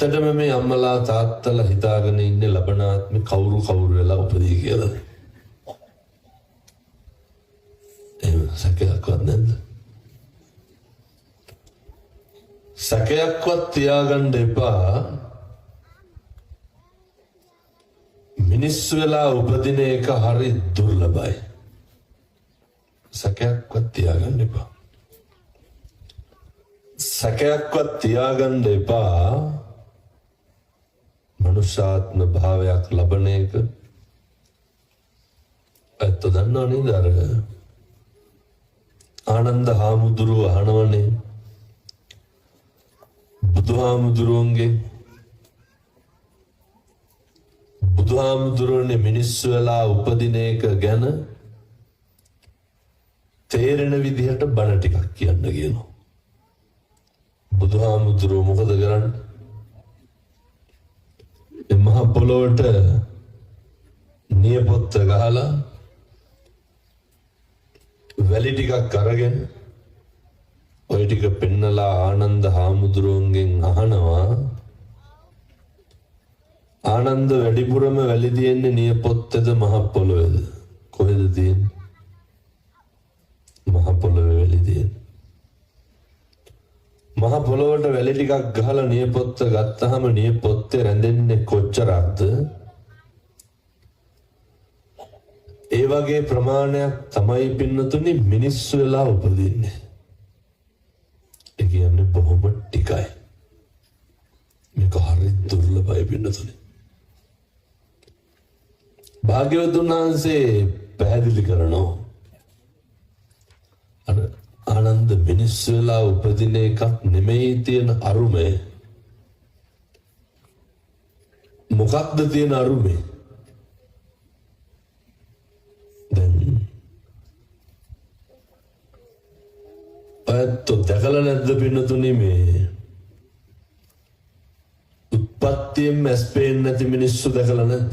ඇත්තටම මේ අම්මලා තාත්තලා හිතාගෙන ඉන්නේ ලබන ආත්මේ කවුරු වෙලා උපදී කියලා. එහෙම සැකයක්වත් නැද්ද? සැකයක්වත් තියාගන්න එපා. මිනිස්සු වෙලා උපදින එක හරි දුර්ලභයි. සැකයක්වත් තියාගන්න එපා. සැකයක්වත් තියාගන්න එපා. මනුෂ්‍යාත්ම භාවයක් ලබන එක ඇත්ත දන්නව නේද? අර ආනන්ද හාමුදුරුව අහනවනේ බුදුහාමුදුරුවනේ මිනිස්සු වෙලා උපදින එක ගැන තේරෙන විදිහට බණ ටිකක් කියන්න කියනවා. බුදුහාමුදුරුව මොකද කරන්නේ? මහ පොළොවට නියපොත්ත ගහලා වැලි ටිකක් අරගෙන ඔය ටික පෙන්නලා ආනන්ද හාමුදුරුවන්ගෙන් අහනවා, ආනන්ද වැඩිපුරම වැලි තියෙන්නේ නියපොත්තේද මහ පොළොවේද? කොහෙද තියෙන්නේ? මහ පොළොවේ වැලි තියෙන්නේ. මහ පොළොවට වැලි ටිකක් ගහලා නියපොත්ත ගත්තාම නියපොත්තේ රැඳෙන්නේ කොච්චරක්ද? ඒ වගේ ප්‍රමාණයක් තමයි පින්නතුනි මිනිස්සු වෙලා උපදින්නේ. ඒ කියන්නේ බොහොම ටිකයි. මේක හරි දුර්ලභයි පින්නතුනි. භාග්‍යවතුන් වහන්සේ පැහැදිලි කරනවා අර ආනන්ද මිනිස්සු වෙලා උපදින එකක් නෙමෙයි තියෙන අරුමය. මොකක්ද තියෙන අරුමය? දැන් ඔයත් දැකලා නැද්ද පින්නතුනි මේ උත්පත්තියෙන් මැස් පේන්නේ නැති මිනිස්සු දැකලා නැද්ද?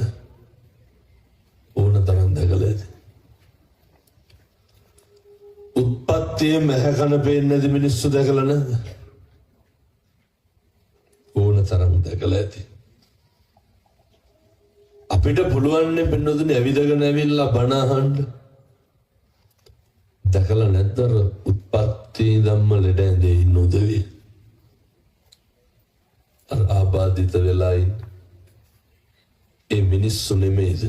ඕන තරම් දැකලා ඇති. උත්පත්තියෙන් මැහැකන පේන්නේ නැති මිනිස්සු දැකලා නැද්ද? ඕන තරම් දැකලා ඇති. අපිට පුළුවන් නේ පින්නතුනි ඇවිදගෙන ඇවිල්ලා බණ අහන්න. දැකලා නැද්ද උත්පත්ති ධම්ම ලෙඩ ඇඳේ ඉන්න උදවිය? අර ආබාධිත වෙලා ඉන්න ඒ මිනිස්සු නෙමෙයිද?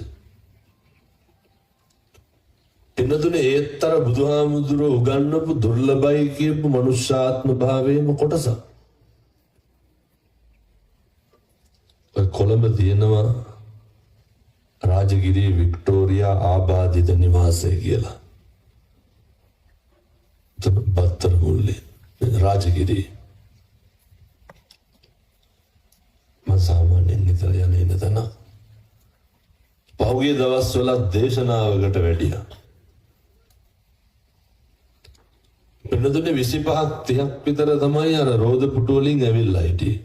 පින්නතුනි ඒත්තර බුදුහාමුදුරුවෝ උගන්වපු දුර්ලභයි කියපු මනුෂ්‍යාත්ම භාවයේම කොටසක්. කොළඹ තියෙනවා රාජගිරියේ වික්ටෝරියා ආබාධිත නිවාසය කියලා. බත්තර මුල්ලේ රාජගිරියේ මම සාමාන්‍යයෙන් නිතර යන්නේ නැතන පහුගිය දවස්වල දේශනාවකට වැඩියා. පින්නතුනේ 25ක් 30ක් විතර තමයි අර රෝද පුටු වලින් ඇවිල්ලා හිටියේ.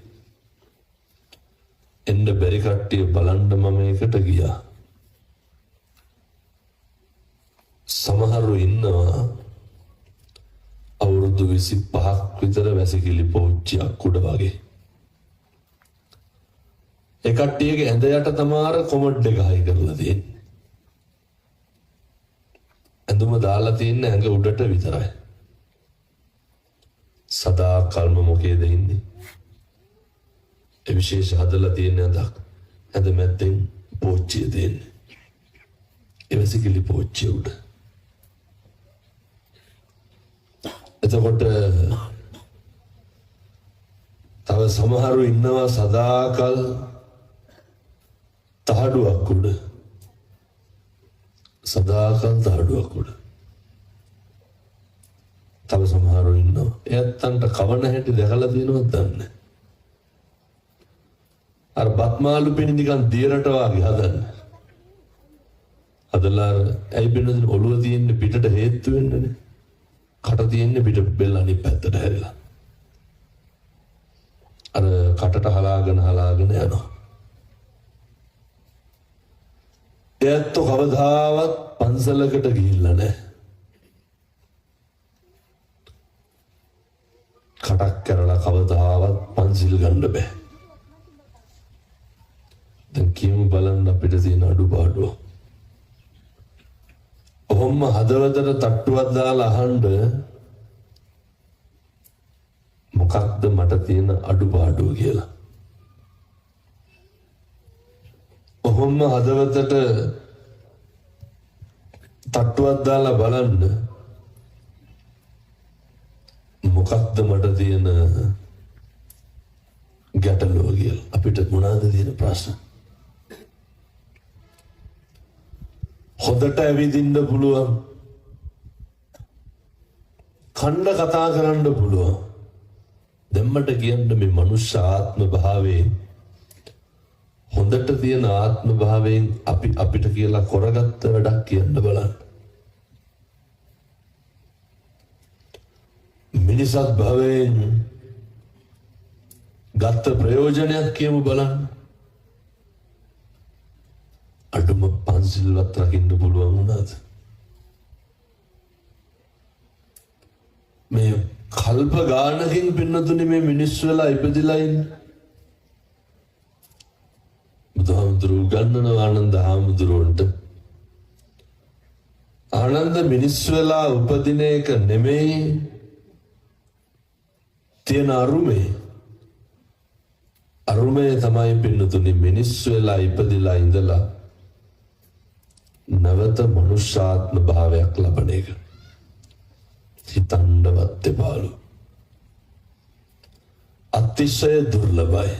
එන්න බැරි කට්ටිය බලන්න මම ඒකට ගියා. සමහරු ඉන්නවා අවුරුදු 25ක් විතර වැසිකිලි පෝච්චියක් උඩ වගේ. ඒ කට්ටියගේ ඇඳ යට තමාර කොමඩ් එක හයි කරලා තියෙන්නේ. ඇඳුම දාලා තියෙන්නේ ඇඟ උඩට විතරයි. සදා කල්ම මොකේද ඉන්නේ? ඒ විශේෂ හදලා තියෙන ඇඳක් ඇඳ මැද්දෙන් පෝච්චිය දෙන්නේ. ඒ වැසිකිලි පෝච්චිය උඩ. එතකොට තව සමහරු ඉන්නවා සදාකල් තහඩුවක් උඩ. සදාකල් තහඩුවක් උඩ. තව සමහරු ඉන්නවා එයත්න්ට කවන හැටි දැකලා තියෙනවද දන්නේ? අර බත්මාලු පිණි නිකන් දියරට වගේ හදන්නේ. හදලා ඇයි බින්නද ඔළුව තියෙන්නේ පිටට හේතු වෙන්නනේ. කට තියෙන්නේ පිට බෙල්ල අනිත් පැත්තට හැරිලා. අර කටට හලාගෙන යනවා. එයත් කවදාවත් පන්සලකට ගිහිල්ලා නැහැ. කටක් කරලා කවදාවත් පන්සිල් ගන්න බෑ. දැන් කියමු බලන්න අපිට තියෙන අඩුපාඩුව. ඔහොම හදවතට තට්ටුවක් දාලා අහන්න මොකක්ද මට තියෙන අඩුපාඩුව කියලා. ඔහොම හදවතට තට්ටුවක් දාලා බලන්න මොකක්ද මට තියෙන ගැටලුව කියලා. අපිට මොනවාද තියෙන ප්‍රශ්න? හොඳට ඇවිදින්න පුළුවන්, කණ්ඩ කතා කරන්න පුළුවන්. දෙම්මට කියන්න මේ මනුෂ්‍ය ආත්ම භාවයෙන් හොඳට තියෙන ආත්ම භාවයෙන් අපිට කියලා කරගත්ත වැඩක් කියන්න බලන්න. මිනිසත් භවයෙන් ගත්ත ප්‍රයෝජනයක් කියමු බලන්න. අඩුම පන්සිල්වත් රකින්න පුළුවන් වුණාද? මේ කල්ප ගානකින් පින්නතුනේ මේ මිනිස්සු වෙලා ඉපදිලා ඉන්නේ. බුදුහාමුදුරුවෝ ගන්නන ආනන්ද හාමුදුරුවන්ට ආනන්ද මිනිස්සු වෙලා උපදින එක නෙමෙයි තියෙන අරුමේ තමයි පින්නතුනේ මිනිස්සු වෙලා ඉපදිලා ඉඳලා නවත මනුෂ්‍යාත්ම භාවයක් ලබන එක. හිතන්නවත් එපාලු. අතිශය දුර්ලභයි.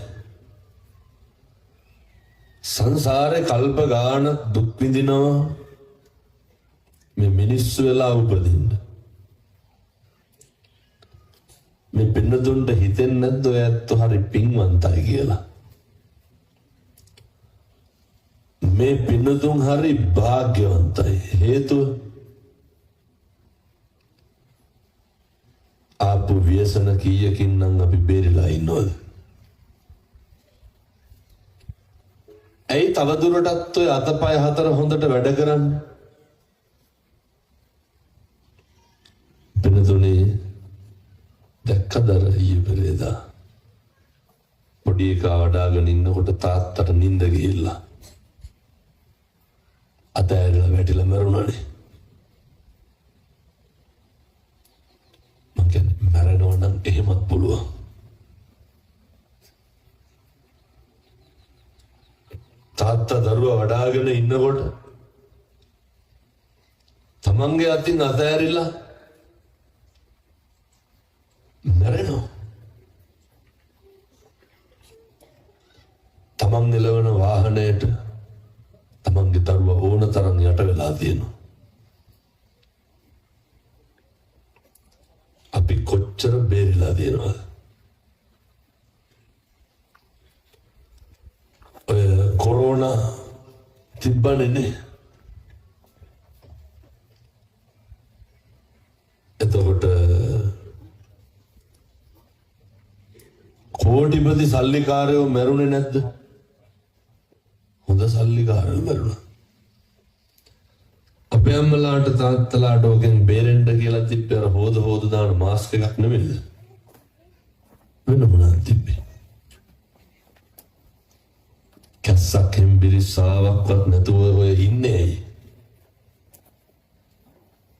සංසාරේ කල්ප ගානක් දුක් විඳිනවා මේ මිනිස්සු වෙලා උපදින්න. මේ පින්නතුන්ට හිතෙන්නේ නැද්ද ඔය ඇත්තෝ හරි පින්වන්තයි කියලා? මේ පින්නතුන් හරි භාග්‍යවන්තයි. හේතුව ආපු ව්‍යසන කීයකින් නම් අපි බේරිලා ඉන්නවද? ඇයි තවදුරටත් ඔය අතපය හතර හොඳට වැඩ කරන්න? පින්නතුනේ දැක්කද ඊයේ පෙරේදා පොඩි එකා වඩාගෙන ඉන්නකොට තාත්තට නිින්ද ගිහිල්ලා අතෑරලා වැටිලා මරුණානේ. මං කියන්නේ මරනවා නම් එහෙමත් පුළුවන්. තාත්තා දරුවා වඩාගෙන ඉන්නකොට තමන්ගේ අතින් අතෑරිලා මැරෙනවා. තමන් නිලවන වාහනයට තමන්ගේ දරුවා ඕන තරම් යට වෙලා තියෙනවා. අපි කොච්චර බේරිලා තියෙනවද? ඔය කොරෝනා තිබ්බනේ. එතකොට කෝටිපති සල්ලිකාරයෝ මැරුණේ නැද්ද? හොඳ සල්ලිකාරයෝ මැරුණා. අපේ අම්මලාට තාත්තලාට ඔකෙන් බේරෙන්න කියලා තිබ්බේ අර හොද දාන මාස්ක් එකක් නෙමෙයිද? වෙන මොනවද තිබ්බේ? කැස්සක් හෙම්බිරිස්සාවක්වත් නැතුව ඔය ඉන්නේ ඇයි?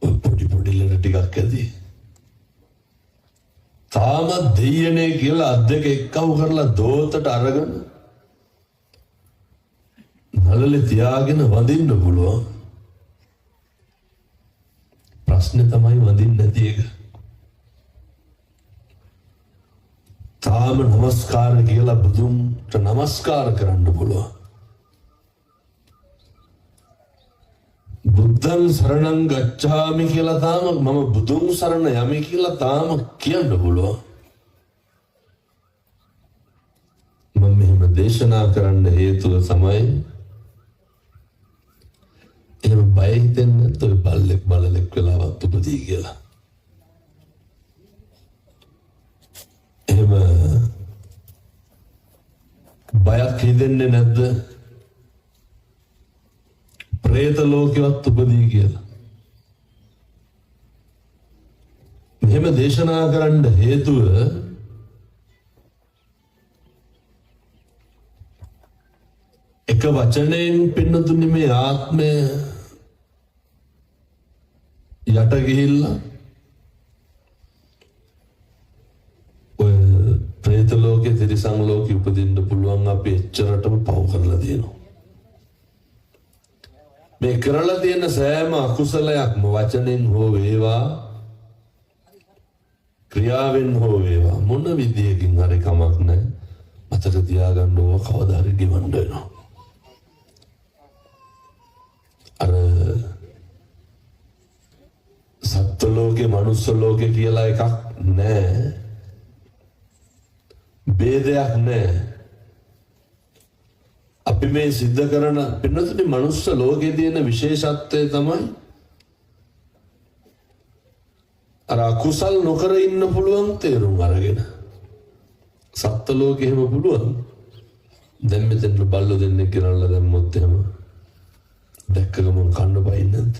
ඔය පොඩි ලෙඩ ටිකක් ඇති. තාම දෙයනේ කියලා අත් දෙක එක්කව කරලා දෝතට අරගෙන නළලේ තියාගෙන වඳින්න පුළුවන්. ප්‍රශ්නේ තමයි වඳින්න නැති එක. තාම නමස්කාර කියලා බුදුන්ට නමස්කාර කරන්න පුළුවන්. බුද්ධං සරණං ගච්ඡාමි කියලා තාම මම බුදුන් සරණ යමි කියලා තාම කියන්න පුළුවන්. මම මෙහෙම දේශනා කරන්න හේතුව තමයි එහෙම බය හිතෙන්නේ නැත්නම් බල්ලෙක් බලලෙක් වෙලාවත් උපදී කියලා. එහෙම බයක් හිතෙන්නේ නැද්ද? ප්‍රේත ලෝකෙවත් උපදී කියලා. මෙහෙම දේශනා කරන්න හේතුව එක වචනයෙන් පින්නතුනි මේ ආත්මය යට ගිහිල්ලා ඔය ප්‍රේත ලෝකේ තිරිසන් ලෝකේ උපදින්න පුළුවන් අපි එච්චරටම පව් කරලා තියෙනවා. මේ කරලා තියෙන සෑම අකුසලයක්ම වචනෙන් හෝ වේවා ක්‍රියාවෙන් හෝ වේවා මොන විදියකින් හරි කමක් නැහැ. මතක තියාගන්න ඕව කවදා හරි ගෙවන්න වෙනවා. අර සත්ත්ව ලෝකේ මනුස්ස ලෝකේ කියලා එකක් නැහැ. ભેදයක් නැහැ. අපි මේ සිද්ධ කරන පින්නතුනි මනුස්ස ලෝකයේ තියෙන විශේෂත්වය තමයි අර අකුසල් නොකර ඉන්න පුළුවන් තේරුම් අරගෙන. සත්ත්ව ලෝකෙ එහෙම පුළුවන්. දැන් මෙතන බල්ලෝ දෙන්නේ කියලා දැම්මොත් එහෙම දැක්ක ගමන් කන්න බයින්නේ නැද්ද?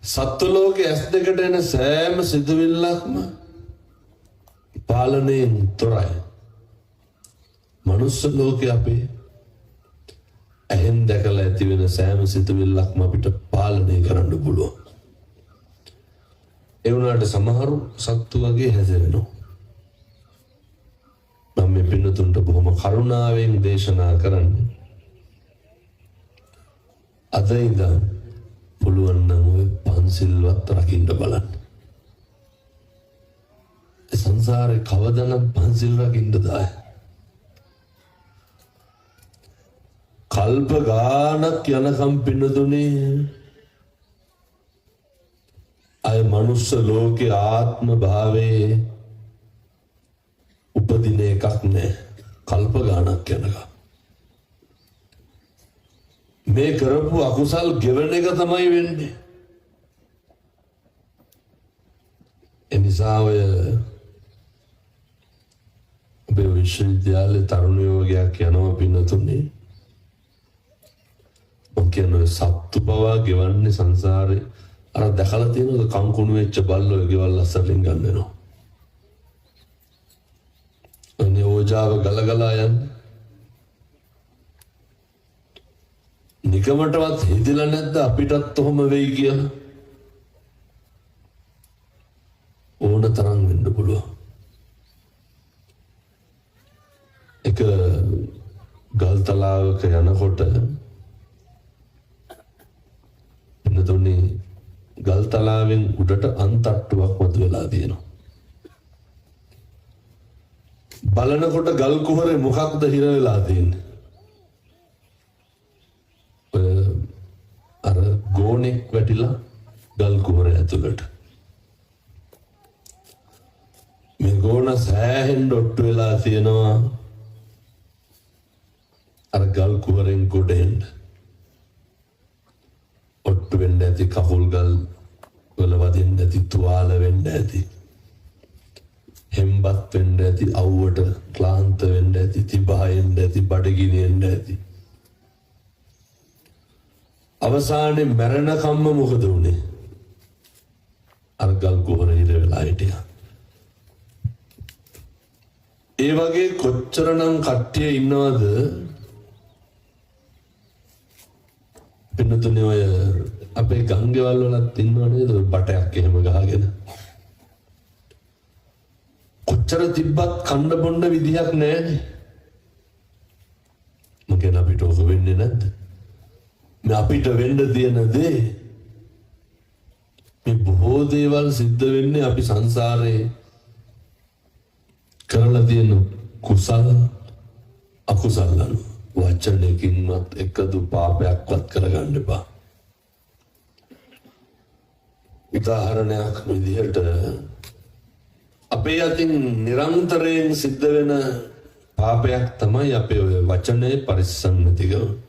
සත්ත්ව ලෝකයේ ඇස් දෙකට එන සෑම සිදුවිල්ලක්ම පාලනයෙන් තොරයි. මනුස්ස ලෝකේ අපේ ඇහෙන් දැකලා ඇති වෙන සෑම සිතුවිල්ලක්ම අපිට පාලනය කරන්න පුළුවන්. ඒ වුණාට සමහරු සත්තු වගේ හැදෙනවා. මම මේ පින්නතුන්ට බොහොම කරුණාවෙන් දේශනා කරන්නේ. අද ඉඳන් පුළුවන් නම් ඔය පන්සිල්වත් රකින්න බලන්න. ඒ සංසාරේ කවදානම් පන්සිල් රකින්නද ආයේ? කල්ප ගානක් යනකම් පින්නතුනේ අය මනුස්ස ලෝකේ ආත්ම භාවයේ උපදින එකක් නෑ. කල්ප ගානක් යනකම් මේ කරපු අකුසල් ගෙවන එක තමයි වෙන්නේ. එනිසා ඔය ඔබේ විශ්වවිද්‍යාලේ තරුණ යෝගයක් යනවා පින්නතුනේ. ඔකේනෝ සත්තු පවා ගෙවන්නේ සංසාරේ අර දැකලා තියෙනවද කංකුණු වෙච්ච බල්ලෝ ගෙවල් අස්සරින් ගන්නවා. අනේ ඕජාව ගලගලා යන්නේ. නිකමටවත් හිතලා නැද්ද අපිටත් ඔහොම වෙයි කියලා? ඕන තරම් වෙන්න පුළුවන්. එක ගල්තලාවක යනකොට එන්නතුනේ ගල්තලාවෙන් උඩට අන්තට්ටුවක් මතුවලා තියෙනවා. බලනකොට ගල් කුහරේ මොකක්ද හිර වෙලා තියෙන්නේ? අර ගෝණෙක් වැටිලා ගල් කුහරේ ඇතුළට. මේ ගෝණ සෑහෙන් ඩොට්ටු වෙලා තියෙනවා අර ගල් කුහරෙන් ගොඩ එන්න. ඔට්ටු වෙන්න ඇති, කකුල් ගල් වල වදින්න ඇති, තුවාල වෙන්න ඇති, හෙම්බත් වෙන්න ඇති, අවුවට ක්ලාන්ත වෙන්න ඇති, තිබහෙන්න ඇති, බඩගිනි වෙන්න ඇති. අවසානයේ මරණකම්ම මොකද වුනේ? අර ගල් කුහර ඉර වෙලා හිටියා. ඒ වගේ කොච්චරනම් කට්ටිය ඉන්නවද? පින්නතුනේ ඔය අපේ ගංගේවල් වලත් ඉන්නව නේද බටයක් එහෙම ගහගෙන. කොච්චර තිබ්බත් කන්න බොන්න විදියක් නැහැනේ. මොකද අපිට ඔක වෙන්නේ නැද්ද? මේ අපිට වෙන්න තියෙන දේ මේ බොහෝ දේවල් සිද්ධ වෙන්නේ අපි සංසාරේ කරලා තියෙන කුසල අකුසල වචනකින්වත් එකදු පාපයක්වත් කරගන්න එපා. උදාහරණයක් විදිහට අපේ අතින් නිරන්තරයෙන් සිද්ධ වෙන පාපයක් තමයි අපේ ඔය වචනේ පරිස්සම් නැතිකම.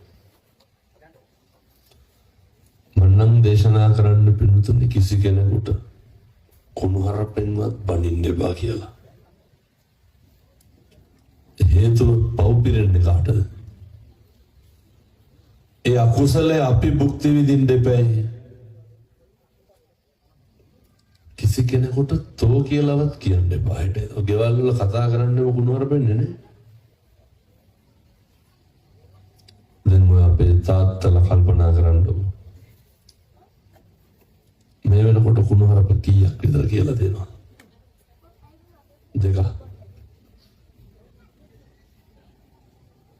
මන්නම් දේශනා කරන්න පිණුතුනි කිසි කෙනෙකුට කුණුහරුපෙන්වත් බනින්න එපා කියලා. හේතුව පව් පිරෙන්නේ කාටද? ඒ අකුසලයේ අපි භුක්ති විඳින්න දෙපැයි. කිසි කෙනෙකුට තෝ කියලාවත් කියන්න එපා. ගෙවල් වල කතා කරන්නම කුණුහරුපෙන්නේ නේ. දැන් ඔය අපේ තාත්තලා කල්පනා කරන්න මේ වෙනකොට කුණුහරුප කීයක් විතර කියලා දෙනවා? 2.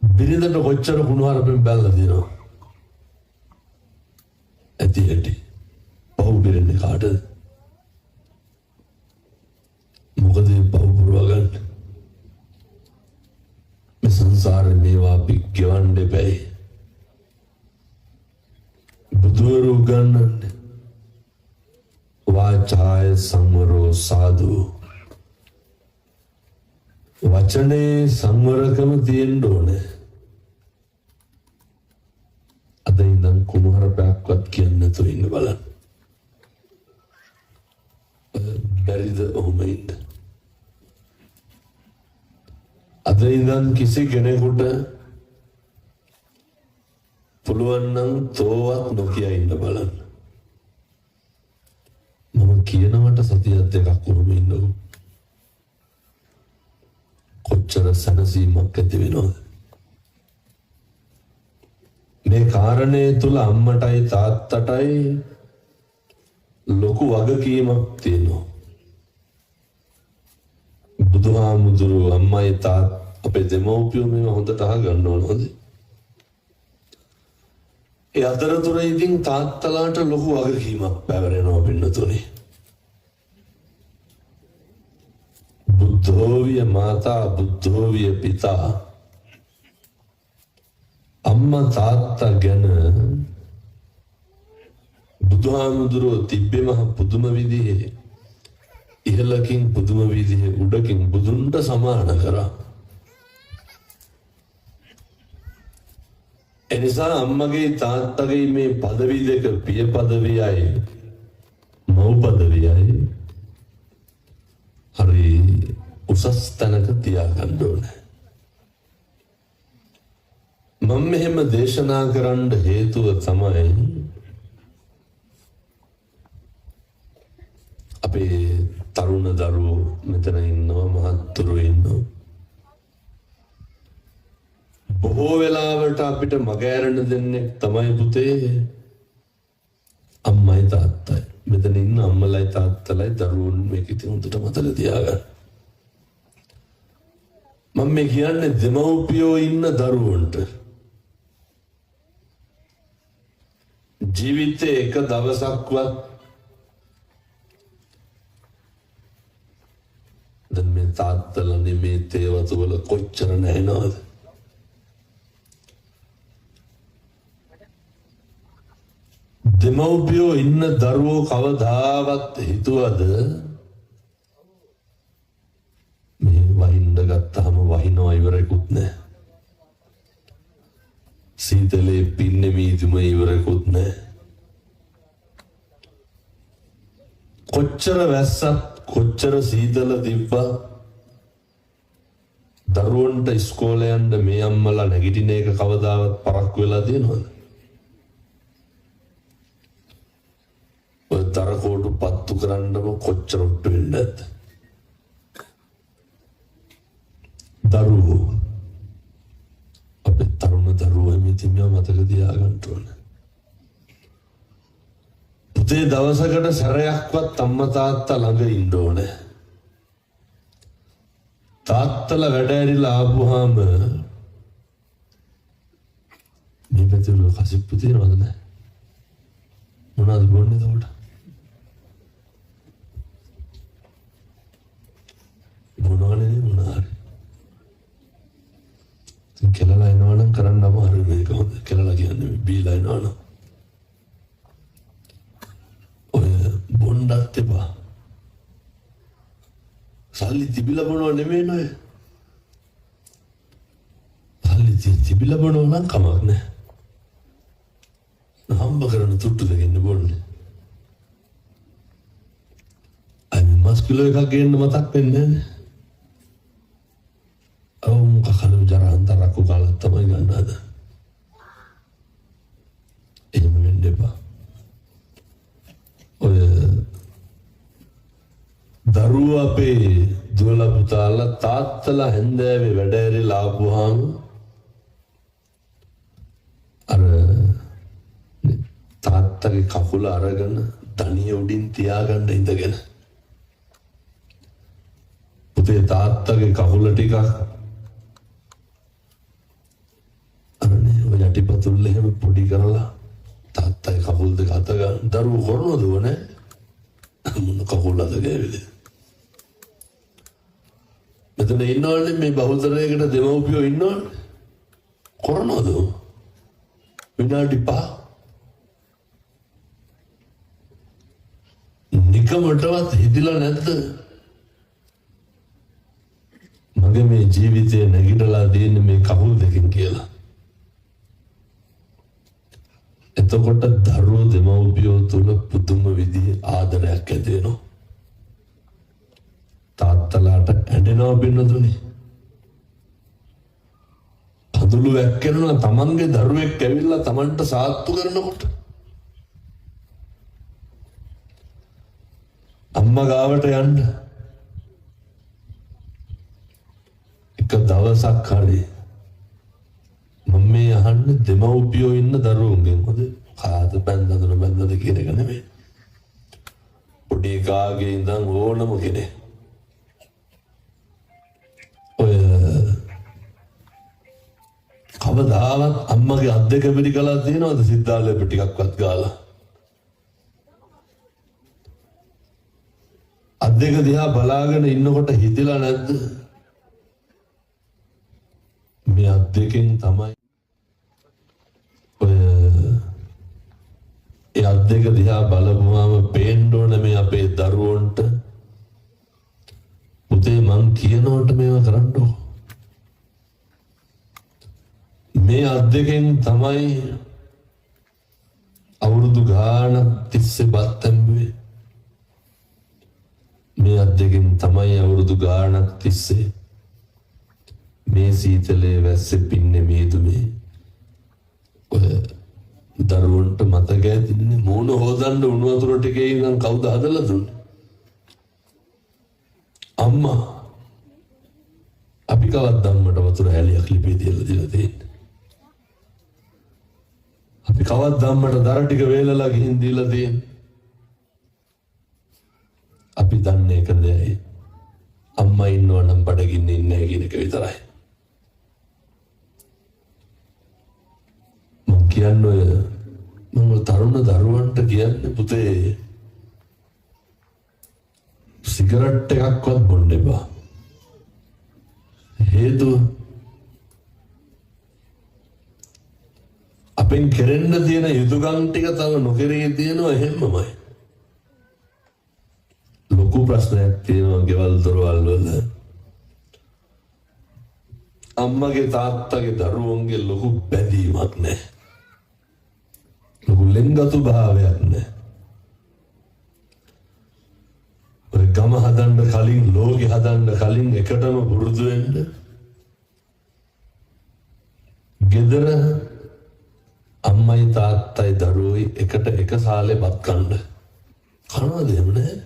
බිරිඳට කොච්චර කුණුහරුපෙන් බැලලා දෙනවා? ඇති ඇටි. පව් බිරිඳ කාටද? මොකද පව් පුරවා ගන්න? මේ සංසාරේ මේවා අපි ගෙවන්න බෑ. බුදුරු ගන්නන්නේ वाचाय संवरो साधु वचने संवरकम තියෙන්න ඕනේ. අද ඉඳන් කුණුහරුපයක්වත් කියන්න නැතුව ඉන්න බලන්න. බැරිද ඔහොම ඉන්න? අද ඉඳන් කිසි කෙනෙකුට පුළුවන් නම් තෝවත් නොකිය ඉන්න බලන්න. මම කියනවට සතියක් දෙකක් කොහොම ඉන්නකො කොච්චර සනසීමක් ඇති වෙනවද? මේ කාරණේ තුල අම්මටයි තාත්තටයි ලොකු වගකීමක් තියෙනවා. බුදුහාමුදුරු අම්මයි තාත් අපේ දෙමව්පියෝ මේව හොඳට අහගන්න ඕන හොඳේ. ඒ අතරතුර ඉතින් තාත්තලාට ලොකු වගකීමක් පැවරෙනවා පින්නතුනේ. බුද්ධෝවිය මාතා බුද්ධෝවිය පිතා. අම්මා තාත්තා ගැන බුදුහාමුදුරුවෝ තිබ්බේ මහ පුදුම විදිහේ ඉහළකින් පුදුම විදිහේ උඩකින් බුදුන්ට සමාන කරා. එනිසා අම්මගේ තාත්තගේ මේ පදවි දෙක පිය පදවියයි මව් පදවියයි හරි උසස් තැනක තියාගන්න ඕනේ. මම මෙහෙම දේශනා කරන්න හේතුව තමයි අපේ තරුණ දරුවෝ මෙතන ඉන්නවා, මහත්තුරු ඉන්නවා. බොහෝ වෙලාවට අපිට මග ඇරෙන්න දෙන්නේ තමයි පුතේ අම්මයි තාත්තයි. මෙතන ඉන්න අම්මලයි තාත්තලයි දරුවෝ මේක ඉතින් හොඳට මතක තියාගන්න. මම මේ කියන්නේ දෙමව්පියෝ ඉන්න දරුවන්ට ජීවිතේ එක දවසක්වත් දැන් මේ තාත්තලා නෙමේ තේවතු වල කොච්චර නැහෙනවද? දෙමව්පියෝ ඉන්න දරුවෝ කවදාවත් හිතුවද මේ වහින්න ගත්තාම වහිනවා ඉවරෙකුත් නැහැ. සීතලේ පින්නේ මීදුම ඉවරෙකුත් නැහැ. කොච්චර වැස්සත් කොච්චර සීතල තිබ්බා දරුවන්ට ඉස්කෝලේ යන්න මේ අම්මලා නැගිටින එක කවදාවත් පරක්කු වෙලා තියෙනවද? ඔය තරකෝටු පත්තු කරන්නම කොච්චර උට්ටු වෙන්නේ නැද්ද? දරුවෝ අපේ තරුණ දරුවෝ මිතිම මතක තියාගන්න ඕනේ. පුතේ දවසකට සැරයක්වත් අම්මා තාත්තා ළඟ ඉන්න ඕනේ. තාත්තලා වැඩ ඇරිලා ආපුවාම මේ පැතුල කසිප්පු තියනවද නැහැ? මොනවද බොන්නේ එතකොට? මොනවනේ මොනාරි. කෙලලා එනවනම් කරන්න අමාරු මේක හොඳ. කෙලලා කියන්නේ බීලා එනවනම්. ඔය බොණ්ඩත් එපා. සල්ලි තිබිලා බොනව නෙමෙයි නෝ. සල්ලි තිබිලා බොනව නම් කමක් නැහැ. හම්බ කරන තුට්ටු දෙකින් බොන්නේ. අයි මස් කිලෝ එකක් ගේන්න මතක් වෙන්නේ නැහැ. කකලු ජරහන්තරක්කු කාලත් තමයි ගන්න හද. එහෙම වෙන්න එපා. ඔය දරුවෝ අපේ දුවලා පුතාලා තාත්තලා හැන්දෑවේ වැඩ ඇරිලා ආපුවාම තාත්තගේ කකුල අරගෙන තනිය උඩින් තියාගන්න ඉඳගෙන පුතේ තාත්තගේ කකුල ටිකක් අරනේ ඔය යටිපතුල් එහෙම පොඩි කරලා තාත්තගේ කකුල් දෙක අත ගන්න දරුවෝ කරනවද ඕනේ මොන කකුල් අත ගෑවිද මෙතන ඉන්නවනේ මේ බහුතරයකට දෙමව්පියෝ ඉන්නවනේ කරනවද විනාඩි 5 නිකමටවත් හිතිලා නැද්ද මගේ මේ ජීවිතේ නැගිටලා තියෙන මේ කකුල් දෙකෙන් කියලා එතකොට දරුවෝ දෙමව්පියෝ තුල පුදුම විදිහේ ආදරයක් ඇති වෙනවා තාත්තලාට ඇඬෙනවා බින්නතුනේ පදුළු වැක්කෙනවා තමන්ගේ දරුවෙක් ඇවිල්ලා තමන්ට සාත්තු කරනකොට අම්මා ගාවට යන්න එක දවසක් හරි මම මේ අහන්නේ දෙමව්පියෝ ඉන්න දරුවෝගෙන් මොකද කාද බැන්දද කියන එක නෙමෙයි පොඩි කාගේ ඉඳන් ඕනම කෙනෙක් ඔය කවදාවත් අම්මගේ අත් දෙක පිටි කළා තියෙනවද සිද්ධාලේ ටිකක්වත් ගාලා අත් දෙක දිහා බලාගෙන ඉන්නකොට හිතලා නැද්ද මේ අත් දෙකෙන් තමයි ඔය ඒ අත් දෙක දිහා බලපුවාම පේන්න ඕන මේ අපේ දරුවන්ට පුතේ මං කියනකොට මේවා කරන්න මේ අත් දෙකෙන් තමයි අවුරුදු ගාණක් තිස්සේ බත් තැඹුවේ මේ අත් දෙකෙන් තමයි අවුරුදු ගාණක් තිස්සේ මේ සීතලේ වැස්සේ පින්නේ මේදුමේ ඔය දරුවන්ට මතක ඇතිනේ මූණ හොදන්න උණු වතුර ටිකේ ඉඳන් කවුද හදලා දුන්නේ අම්මා අපි කවද්ද අම්මට වතුර හැලියක් ලිපේ තියලා තියෙන්නේ අපි කවද්ද අම්මට දර ටික වේලලා ගිහින් දීලා තියෙන්නේ අපි දන්නේ එක දෙයයි අම්මා ඉන්නව නම් බඩගින්නේ ඉන්නේ කියන එක විතරයි මම කියන්නේ මම තරුණ දරුවන්ට කියන්නේ පුතේ සිගරට් එකක්වත් බොන්න එපා හේතුව අපෙන් කෙරෙන්න තියෙන යුතුයකම් ටික තව නොකරේ තියෙනවා එහෙමමයි ලොකු ප්‍රශ්නයක් තියෙනවා ගෙවල් දොරවල් වල අම්මගේ තාත්තගේ දරුවන්ගේ ලොකු බැඳීමක් නැහැ ලොකු ලෙන්ගතු භාවයක් නැහැ ඔය ගම හදන්න කලින් ලෝකෙ හදන්න කලින් එකටම පුරුදු වෙන්න ගෙදර අම්මයි තාත්තයි දරුවෝයි එකට එක සාලේ බත් කන්න කනවද එහෙම නැහැ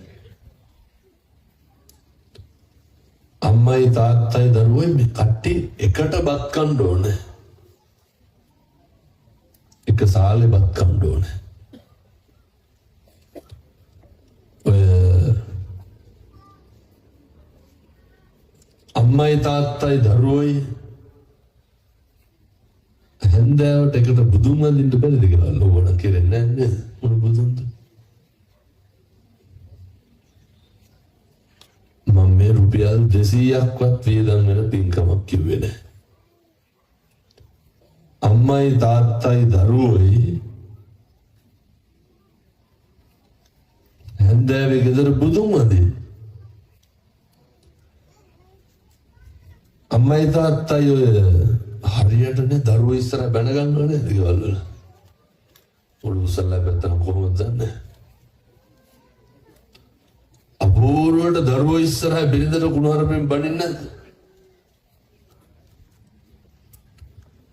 අම්මයි තාත්තයි දරුවෝයි මේ කට්ටිය එකට බත් කන්න ඕනේ එක සාලේ බත් කන්න ඕනේ ඔය අම්මයි තාත්තයි දරුවෝයි හන්දෑවට එකට බුදුන් වඳින්න බැරිද කියලා ලෝවණ කෙරෙන්නේ නැහැ මොන බුදුන්ද මම මේ රුපියල් 200ක්වත් වියදම් වෙන පින්කමක් කිව්වේ නැහැ අම්මයි තාත්තයි දරුවෝයි හන්දෑවේ ගෙදර බුදුන් වඳින්න අම්මයි තාත්තයි ඔය හරියටනේ දරුවෝ ඉස්සරහ බැන ගන්නව නේද ගෙවල් වල ඔළුව උස්සලා බැලුවම කොහොමද දන්නේ අපූර්වට දරුවෝ ඉස්සරහ බිරිඳට කුණුහරුපෙන් බනින්නේ නැද්ද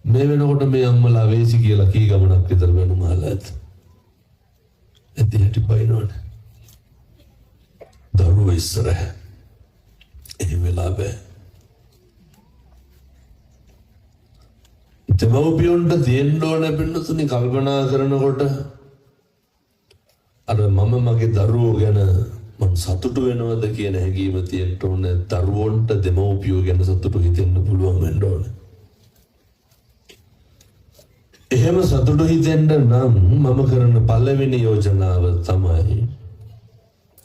මේ වෙනකොට මේ අම්මලා වේසි කියලා කී ගමනක් විතර වෙනුමහලා ඇත එතනට බයිනෝනේ දරුවෝ ඉස්සරහ එහෙම වෙලා බෑ දෙමව්පියන්ට තියෙන්න ඕන පින්නතුනි කල්පනා කරනකොට අර මම මගේ දරුවෝ ගැන මං සතුටු වෙනවද කියන හැඟීම තියෙන්න ඕනේ. දරුවන්ට දෙමව්පියෝ ගැන සතුටු හිතෙන්න පුළුවන් වෙන්න ඕනේ. එහෙම සතුටු හිතෙන්න නම් මම කරන පළවෙනි යෝජනාව තමයි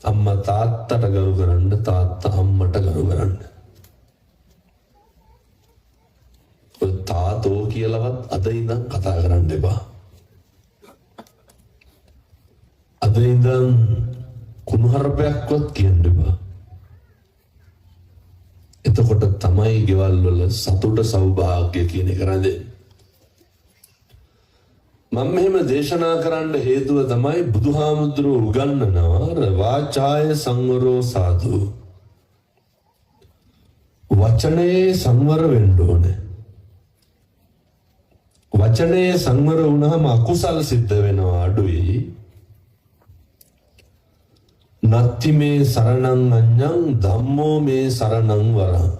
අම්මා තාත්තට ගරු කරන්න, තාත්තා අම්මට ගරු කරන්න. ඔය තාතෝ කියලාවත් අද ඉඳන් කතා කරන්න එපා. අද ඉඳන් කුණුහරුපයක්වත් කියන්න එපා. එතකොට තමයි ගෙවල් වල සතුට සෞභාග්‍ය කියන එක රැඳෙන්නේ. මම මෙහෙම දේශනා කරන්න හේතුව තමයි බුදුහාමුදුරුවෝ උගන්වනවා වාචාය සංවරෝ සාදු. වචනේ සංවර වෙන්න ඕනේ. වචනේ සංවර වුණාම අකුසල සිද්ධ වෙනවා අඩුයි. නත්ති මේ සරණං අඤ්ඤං ධම්මෝ මේ සරණං වරං.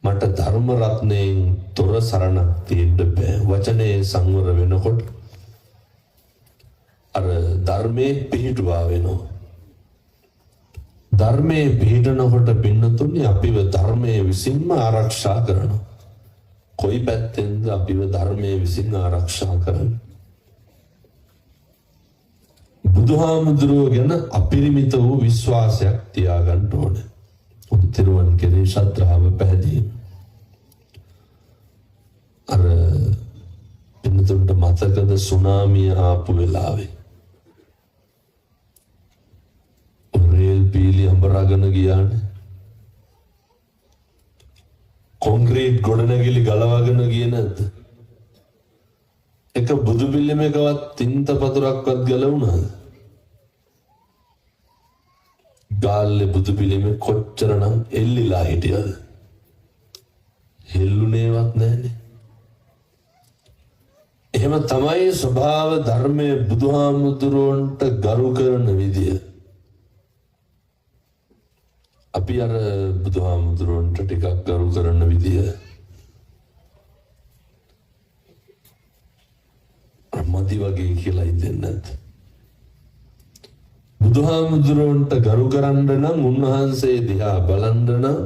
මට ධර්ම රත්නයෙන් තොර සරණක් තියෙන්න බෑ. වචනේ සංවර වෙනකොට අර ධර්මයේ පිහිටුවා වෙනවා. ධර්මයේ පිහිටනකොට පින්නතුනි අපිව ධර්මයේ විසින්ම ආරක්ෂා කරනවා. කොයි පැත්තෙන්ද අපිව ධර්මයේ විසින් ආරක්ෂා කරන්නේ? බුදුහාමුදුරුවෝ ගැන අපරිමිත වූ විශ්වාසයක් තියාගන්න ඕනේ. උත්තරුවන් කෙරේ ශ්‍රද්ධාව පැහැදී. අර පින්නතුන්ට මතකද සුනාමිය ආපු වෙලාවේ රේල් පීලි අඹරගෙන ගියානේ. කොන්ක්‍රීට් ගොඩනැගිලි ගලවගෙන ගියේ නැද්ද? එක බුදු පිළිමයකවත් තින්ත පතුරක්වත් ගලවුණාද? ගාල්ලේ බුදු පිළිමේ කොච්චරනම් එල්ලිලා හිටියද? හෙල්ලුනේවත් නැහනේ. එහෙම තමයි ස්වභාව ධර්මයේ බුදුහාමුදුරුවන්ට ගරු කරන විදිය. අපි අර බුදුහාමුදුරුවන්ට ටිකක් ගරු කරන විදිය මදි වගේ කියලා හිතෙන්නේ නැද්ද? බුදුහාමුදුරුවන්ට ගරු කරන්න නම් උන්වහන්සේ දිහා බලන්න නම්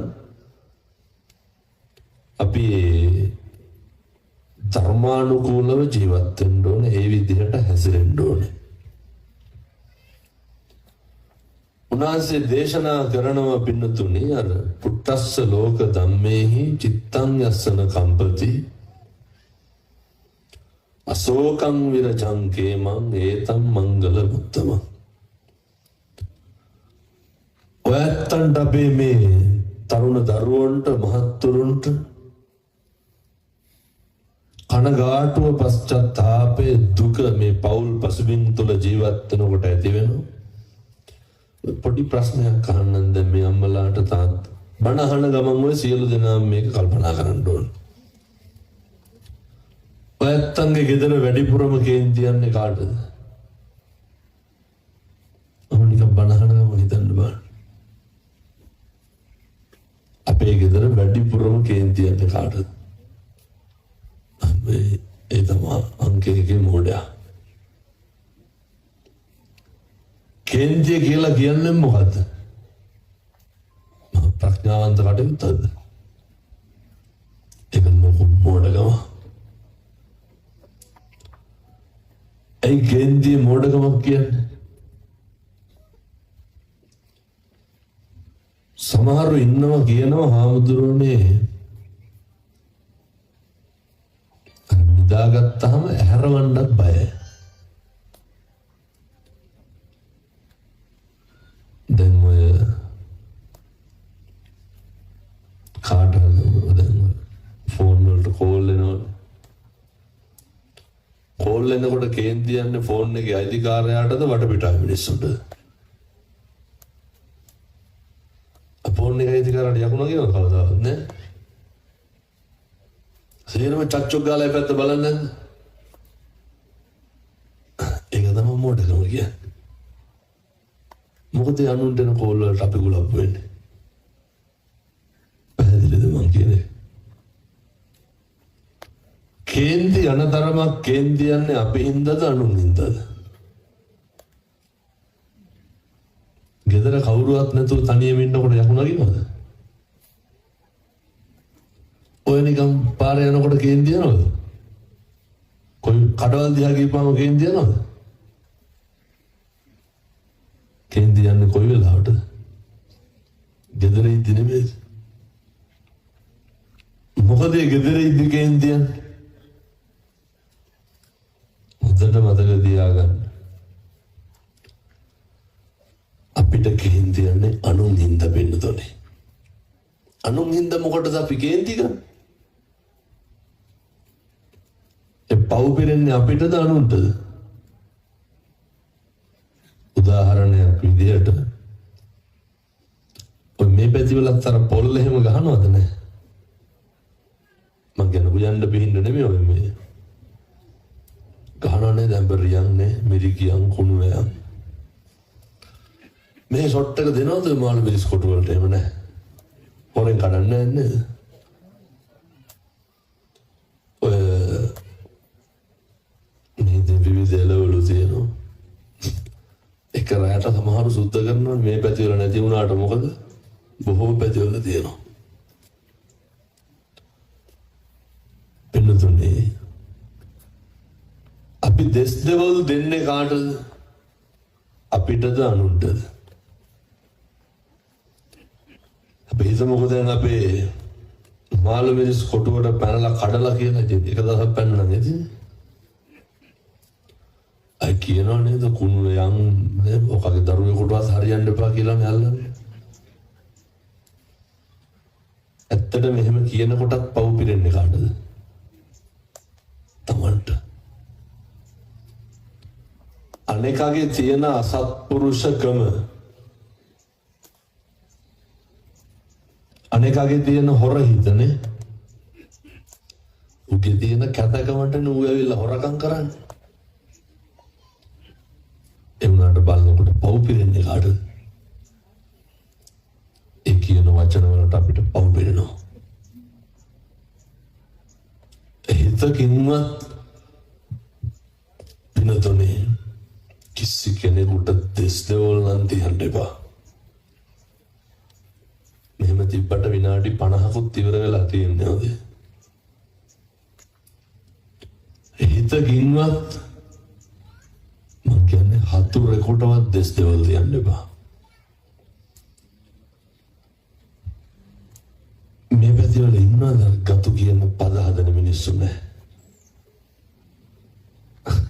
අපි ධර්මානුකූලව ජීවත් වෙන්න ඕනේ. ඒ විදිහට හැසිරෙන්න ඕනේ. උන්වහන්සේ දේශනා කරනවා පින්නතුනි අර පුත්තස්ස ලෝක ධම්මේහි චිත්තං යස්සන කම්පති අශෝකං විරජං කේමං ඒතම් මංගල මුත්තම. ඔයත්තන්ට අපේ මේ තරුණ දරුවන්ට මහත්තුරුන්ට කනගාටුව පශ්චාත්තාපය දුක මේ පෞල් පසුබිම් තුළ ජීවත් වෙනකොට ඇති වෙනවා. පොඩි ප්‍රශ්නයක් අහන්න දැන් මේ අම්මලාට තාත්තා බණ අහන ගමන් ඔය සියලු දෙනා මේක කල්පනා කරන්න ඕන. ඔයත්තන්ගේ ගෙදර වැඩිපුරම කේන්තියන්නේ කාටද? අනික බණ අහන ගමන් හිතන්න බෑ. අපේ ගෙදර වැඩිපුරම කේන්තියන්නේ කාටද? ඒ තමයි අංකේගේ මොඩයා. කේන්තිය කියලා කියන්නේ මොකද්ද? ප්‍රඥාවන්ත කටයුත්තද? ඒක මොඩකම. ඒ කේන්තිය මොඩකමක් කියන්නේ? සමහරව ඉන්නවා කියනවා හාමුදුරුවනේ නිදාගත්තාම ඇහැරවන්නත් බයයි. දැන් ඔය කාටද දැන් ෆෝන් වලට කෝල් එනවා. කෝල් එනකොට කේන්ති යන්නේ ෆෝන් එකේ අයිතිකාරයාටද වටපිටාවේ මිනිස්සුන්ට? ෆෝන් එකේ අයිතිකාරයාට යකුණා කියනවා කවදාවත් නෑ. සේරම චච්චොක් ගාලා පැත්ත බලන්නේ නැද්ද? ඒක තමයි මොඩකම කියන්නේ. මොකද අනුන්ට එන කෝල් වලට අපි ගුලප් වෙන්නේ. පැහැදිලිද මං කියන්නේ? කේන්ති අනතරමක් කේන්ති යන්නේ අපි හින්දාද අනුන් හින්දාද? ගෙදර කවුරුවත් නැතුව තනියම ඉන්නකොට යකුණ නගිනවද? ඔය නිකන් පාරේ යනකොට කේන්ති යනවද? කොයි කඩවල් දිහා ගිහපුවම කේන්ති යනවද? කේන්ති යන්නේ කොයි වෙලාවටද? ගෙදර ඉඳි නෙමෙයි. මොකද ගෙදර ඉඳි කේන්ති යන්නේ? හොඳට මතක තියාගන්න. අපිට කේන්ති යන්නේ අනුන් හින්දා වෙන්නතොනේ. අනුන් හින්දා මොකටද අපි කේන්ති ගන්නේ? ඒ පව් පිරෙන්නේ අපිටද අනුන්ටද? උදාහරණයක් විදියට ඔය මේ පැතිවලත් අර පොල් එහෙම ගහනවද නැහැ? මං කියන බුයන්න බිහින්න නෙමෙයි ඔය මේ ගහනනේ දැන් බරියන්නේ මිරිකියන් කුණුවයන් මේ ෂොට් එක දෙනවද මාළු මිරිස් කොටු වලට? එහෙම නැහැ. හොරෙන් කඩන්නේ නැහැ නේද? ඔය මේ විවිධ එළවලු තියෙනවා. එක රැයට සමහරු සුද්ධ කරනවා. මේ පැතිවල නැති වුණාට මොකද? බොහෝ පැතිවල තියෙනවා. එන්නතුනේ අපි දෙස් දෙවල් දෙන්නේ කාටද? අපිටද අනුන්ටද? අපි හිතමුකෝ දැන් අපේ මාළු මිරිස් කොටුවට පැනලා කඩලා කියලා එක දවසක් පැනලා නේද? අය කියනවා නේද කුණු යන් ඔකගේ දරුවේ කොටුවත් හරියන්න එපා කියලා නෑල්ලන්නේ. ඇත්තට මෙහෙම කියනකොටත් පව් පිරෙන්නේ කාටද? තමන්ට. අනේකගේ තියෙන අසත්පුරුෂකම, අනේකගේ තියෙන හොර හිතනේ, උගේ තියෙන කැතකමට නූ ඇවිල්ලා හොරකම් කරන්නේ. එවුනාට බලනකොට පව් පිරෙන්නේ කාටද? ඒ කියන වචන වලට අපිට පව් පිරෙනවා. හිතකින්වත් පිනතොනේ කිසි කෙනෙකුට දෙස් දෙවල් නම් තියන්න එපා. මෙහෙම තිබ්බට විනාඩි 50කුත් ඉවර වෙලා තියෙන්නේ නේද? හිතකින්වත් මං කියන්නේ හතුරෙකුටවත් දෙස් දෙවල් තියන්න එපා. මේ පැතිවල ඉන්නවද ගතු කියන පද හදන මිනිස්සු නැහැ?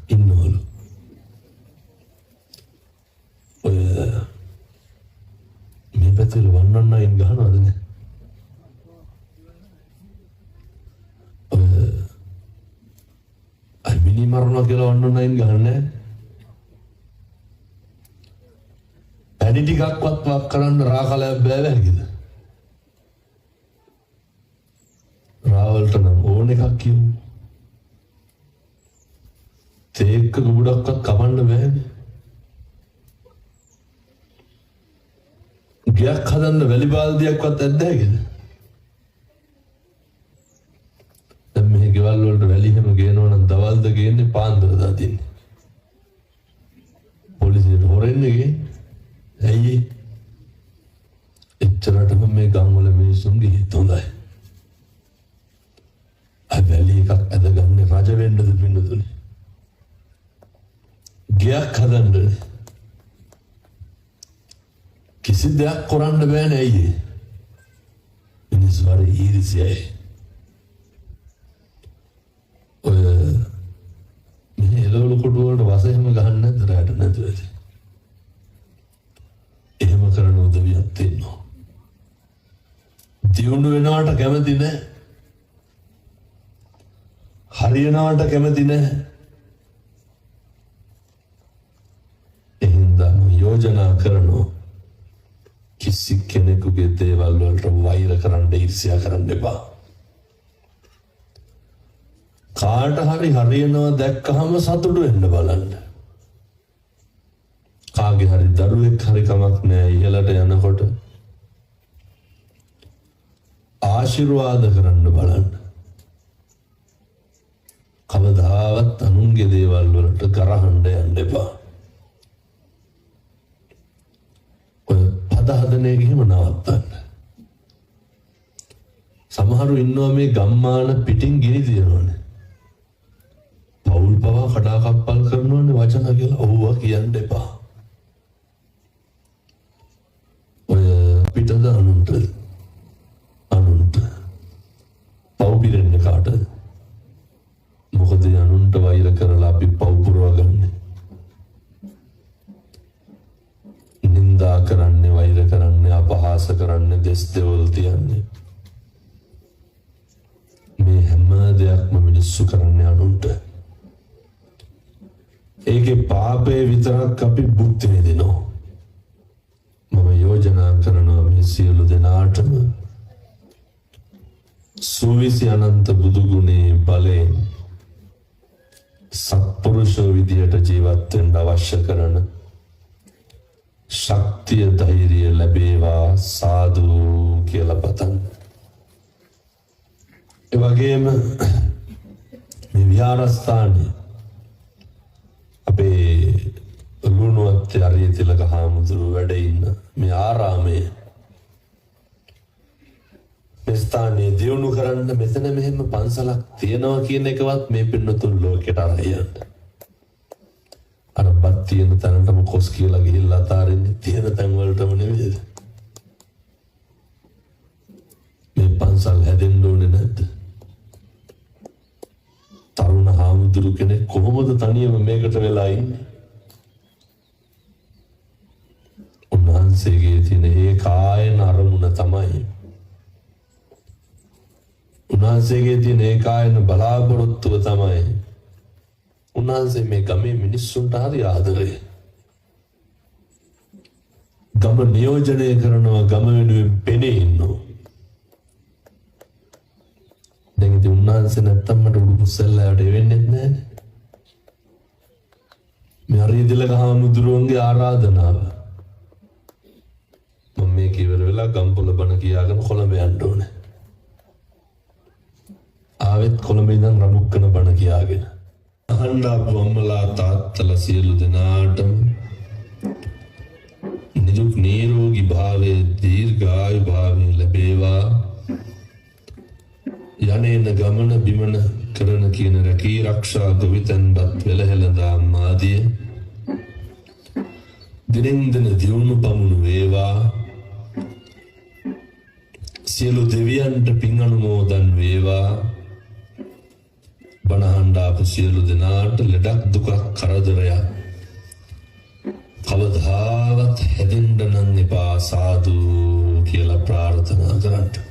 ඉන්නවලු. ඔය මේ පැතිවල වන්නන්නයින් ගහනවද නැහැ? ඔය අයි මිනි මරනවා කියලා වන්නන්නයින් ගහන්නේ නැහැ? පැණි ටිකක්වත් වක් කරන්න රාකලයක් බෑ වැහිද? රාවල්ට නම් ඕන එකක් කියමු. තේක්ක ගුඩක්වත් කපන්න බෑනේ. ගයක් හදන්න වැලි බාල්දියක්වත් ඇද්ද හැකිද? දැන් මේ ගෙවල් වලට වැලි හැම ගේනවා නම් දවල්ද ගේන්නේ පාන්දරද අදින්නේ? පොලිසියට හොරෙන්නේ ගේන්නේ. ඇයි? එච්චරටම මේ ගම්වල මිනිස්සුන්ගේ හිත හොඳයි. වැලි එකක් ඇදගන්නේ රජ වෙන්නද පින්නතුනේ? ගයක් හදන්න කිසි දෙයක් කරන්න බෑනේ. ඇයි? මිනිස්සු හරි ඊර්ෂ්‍යයි. ඔය මේ එළවලු කොටු වලට වස එහෙම ගහන්න නැද්ද රැට නැතුවද? එහෙම කරන උදවියක් තියෙනවා. දියුණු වෙනවට කැමති නැහැ. හරියනවට කැමති නැහැ. එහෙනම් යෝජනා කරනවා කිසි කෙනෙකුගේ දේවල් වලට වෛර කරන්න, ඊර්ෂ්‍යා කරන්න එපා. කාට හරි හරියනවා දැක්කහම සතුටු වෙන්න බලන්න. කාගේ හරි දරුවෙක් හරි කමක් නැහැ ඉහළට යනකොට ආශිර්වාද කරන්න බලන්න. කවදාවත් අනුන්ගේ දේවල් වලට කරහන්න යන්න එපා. ඔය කරන එක හිම නවත්තන්න. සමහරු ඉන්නවා මේ ගම්මාන පිටින් ගිනි තියනවනේ. පවුල් පවා කඩාකප්පල් කරනවනේ වචන කියලා. ඔව්වා කියන්න එපා. ඔය පිටද අනුන්ට පව් පිරෙන්න කාටද? මොකද අනුන්ට වෛර කරලා අපි පව් පුරවගන්නේ. නින්දා කරන්නේ, වෛර කරන්නේ, අපහාස කරන්නේ, දෙස් දෙවල් තියන්නේ. මේ හැම දෙයක්ම මිනිස්සු කරන්නේ අනුන්ට. ඒකේ පාපේ විතරක් අපි භුක්ති විඳිනවා. මම යෝජනා කරනවා මේ සියලු දෙනාටම සුවිසි අනන්ත බුදු ගුණේ බලයෙන් සත්පුරුෂෝ විදියට ජීවත් වෙන්න අවශ්‍ය කරන ශක්තිය ධෛර්යය ලැබේවා සාදු කියලා පතන්න. ඒ වගේම මේ විහාරස්ථානයේ අපේ ලුණුවත් අරිය තිලක හාමුදුරුවෝ වැඩ ඉන්න මේ ආරාමයේ මේ ස්ථානයේ දියුණු කරන්න මෙතන මෙහෙම පන්සලක් තියනවා කියන එකවත් මේ පින්නතුන් ලෝකෙට අරයන්න. අර බත් තියෙන තැනටම කොස් කියලා ගිහිල්ලා අතාරින්නේ තියෙන තැන් වලටම නෙවෙයිද? මේ පන්සල් හැදෙන්න ඕනේ නැද්ද? තරුණ හාමුදුරු කෙනෙක් කොහොමද තනියම මේකට වෙලා ඉන්නේ? උන්වහන්සේගේ තියෙන ඒ කායන අරමුණ තමයි. උන්වහන්සේගේ තියෙන ඒ කායන බලාපොරොත්තුව තමයි. උන්වහන්සේ මේ ගමේ මිනිස්සුන්ට හරි ආදරේ. ගම නියෝජනය කරනවා, ගම වෙනුවෙන් පෙනී ඉන්නවා. දැන් ඉතින් උන්වහන්සේ නැත්තම් මට උඩුකුස්සල්ලාට වෙන්නේ නැහැ. මේ අරියදිලක හාමුදුරුවන්ගේ ආරාධනාව. මම මේක ඉවර වෙලා ගම්පොළ බණ කියාගෙන කොළඹ යන්න ඕනේ. ආවෙත් කොළඹ ඉඳන් රමුක්කන බණ කියාගෙන. අහන්න ආපු අම්මලා තාත්තලා සියලු දෙනාටම නිදුක් නිරෝගී භාවයේ දීර්ඝායු භාවයේ ලැබේවා. යන්නේන ගමන බිමන කරන කියන රැකී ආරක්ෂා ගොවිතැන්පත් වෙලහෙළඳාම් ආදිය දිනෙන් දින දියුණු පමුණු වේවා. සියලු දෙවියන්ට පින් අනුමෝදන් වේවා. බණහඬ ආපු සියලු දෙනාට ලෙඩක් දුකක් කරදරයක් කවදාවත් හැදෙන්න නම් එපා සාදු කියලා ප්‍රාර්ථනා කරන්න.